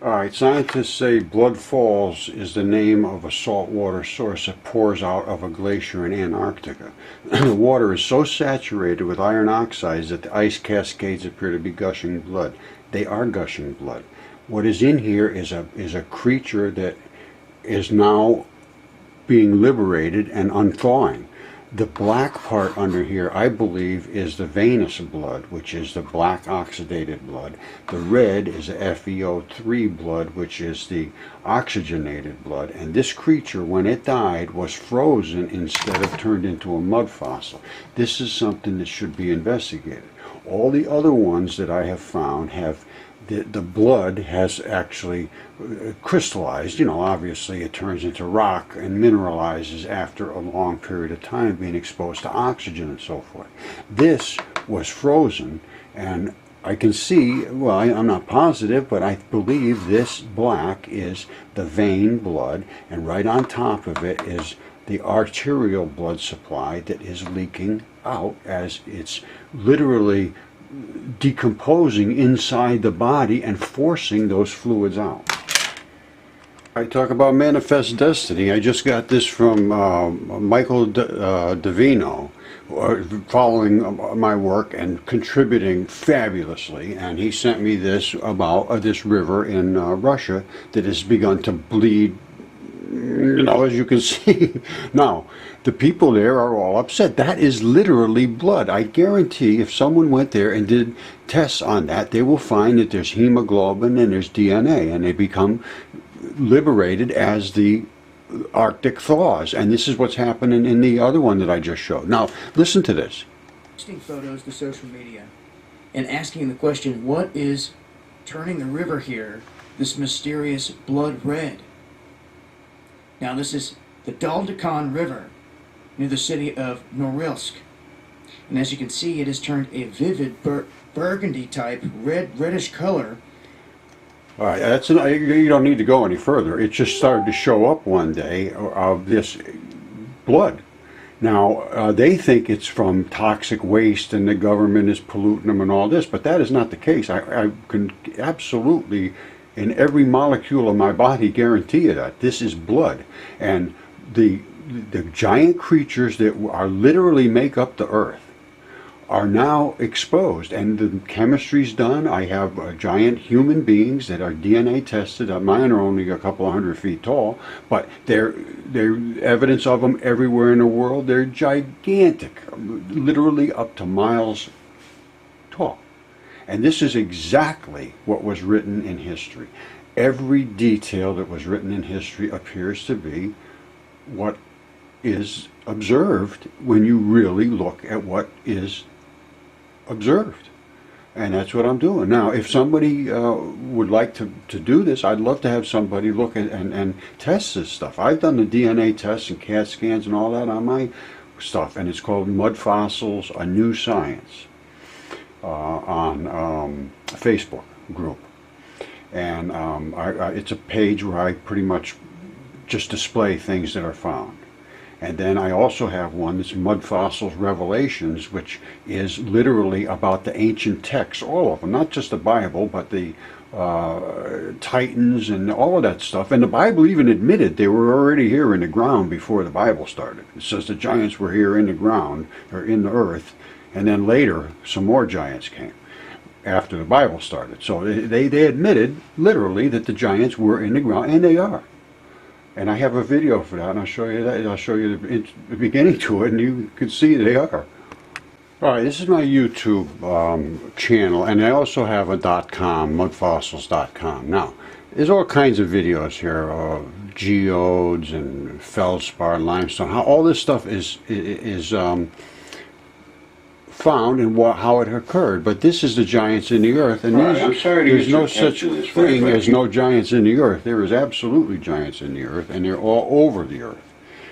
All right, scientists say Blood Falls is the name of a saltwater source that pours out of a glacier in Antarctica. The water is so saturated with iron oxides that the ice cascades appear to be gushing blood. They are gushing blood. What is in here is a creature that is now being liberated and unthawing. The black part under here, I believe, is the venous blood, which is the black oxidated blood. The red is the FeO3 blood, which is the oxygenated blood. And this creature, when it died, was frozen instead of turned into a mud fossil. This is something that should be investigated. All the other ones that I have found have the blood has actually crystallized. You know, obviously it turns into rock and mineralizes after a long period of time being exposed to oxygen and so forth. This was frozen, and I can see, well, I'm not positive, but I believe this black is the vein blood, and right on top of it is the arterial blood supply that is leaking out as it's literally decomposing inside the body and forcing those fluids out. I talk about manifest destiny. I just got this from Michael Davino, following my work and contributing fabulously, and he sent me this about this river in Russia that has begun to bleed, you know, as you can see. Now, the people there are all upset. That is literally blood. I guarantee if someone went there and did tests on that, they will find that there's hemoglobin and there's DNA, and they become liberated as the Arctic thaws. And this is what's happening in the other one that I just showed. Now, listen to this. Posting photos to social media and asking the question, what is turning the river here this mysterious blood red? Now, this is the Daldakhan River near the city of Norilsk. And as you can see, it has turned a vivid burgundy type reddish color. All right, you don't need to go any further. It just started to show up one day of this blood. Now, they think it's from toxic waste and the government is polluting them and all this, but that is not the case. I can absolutely, in every molecule of my body, guarantee you that this is blood. And the giant creatures that are literally make up the earth are now exposed, and the chemistry's done. I have giant human beings that are DNA tested. Mine are only a couple of 100 feet tall, but there's evidence of them everywhere in the world. They're gigantic, literally up to miles tall. And this is exactly what was written in history. Every detail that was written in history appears to be what is observed when you really look at what is observed. And that's what I'm doing. Now, if somebody would like to do this, I'd love to have somebody look at and test this stuff. I've done the DNA tests and CAT scans and all that on my stuff, and it's called Mudfossils, A New Science, on Facebook group. And it's a page where I pretty much just display things that are found. And then I also have one that's Mudfossils Revelations, which is literally about the ancient texts, all of them, not just the Bible, but the Titans and all of that stuff. And the Bible even admitted they were already here in the ground before the Bible started. It says the giants were here in the ground, or in the earth, and then later some more giants came after the Bible started. So they admitted literally that the giants were in the ground, and they are. And I have a video for that, and I'll show you that. I'll show you the beginning to it, and you can see they are. All right, this is my YouTube channel, and I also have a .com, mudfossils.com. Now, there's all kinds of videos here, geodes and feldspar and limestone. How all this stuff is found and how it occurred. But this is the giants in the earth, and there's no such thing as no giants in the earth. There is absolutely giants in the earth, and they're all over the earth.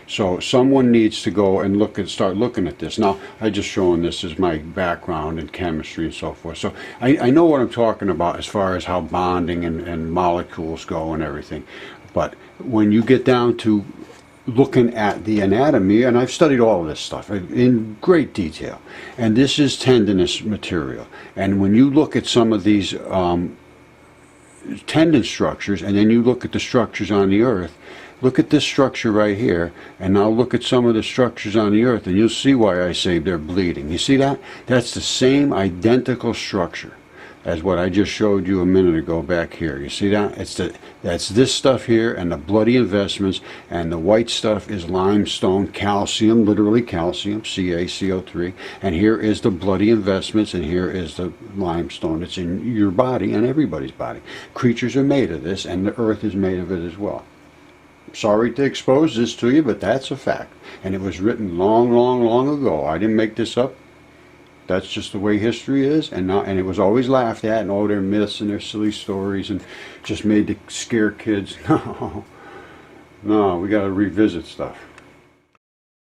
So someone needs to go and start looking at this. Now, I just showing this as my background in chemistry and so forth. So I know what I'm talking about as far as how bonding and molecules go and everything. But when you get down to looking at the anatomy, and I've studied all of this stuff in great detail, and this is tendinous material. And when you look at some of these tendon structures, and then you look at the structures on the earth. Look at this structure right here, and now look at some of the structures on the earth, and you'll see why I say they're bleeding. You see that? That's the same identical structure as what I just showed you a minute ago back here. You see that? That's this stuff here and the bloody investments, and the white stuff is limestone, calcium, literally calcium, CaCO3, and here is the bloody investments, and here is the limestone. It's in your body and everybody's body. Creatures are made of this, and the earth is made of it as well. Sorry to expose this to you, but that's a fact. And it was written long, long, long ago. I didn't make this up. That's just the way history is, and it was always laughed at, and all their myths and their silly stories, and just made to scare kids. No, we got to revisit stuff.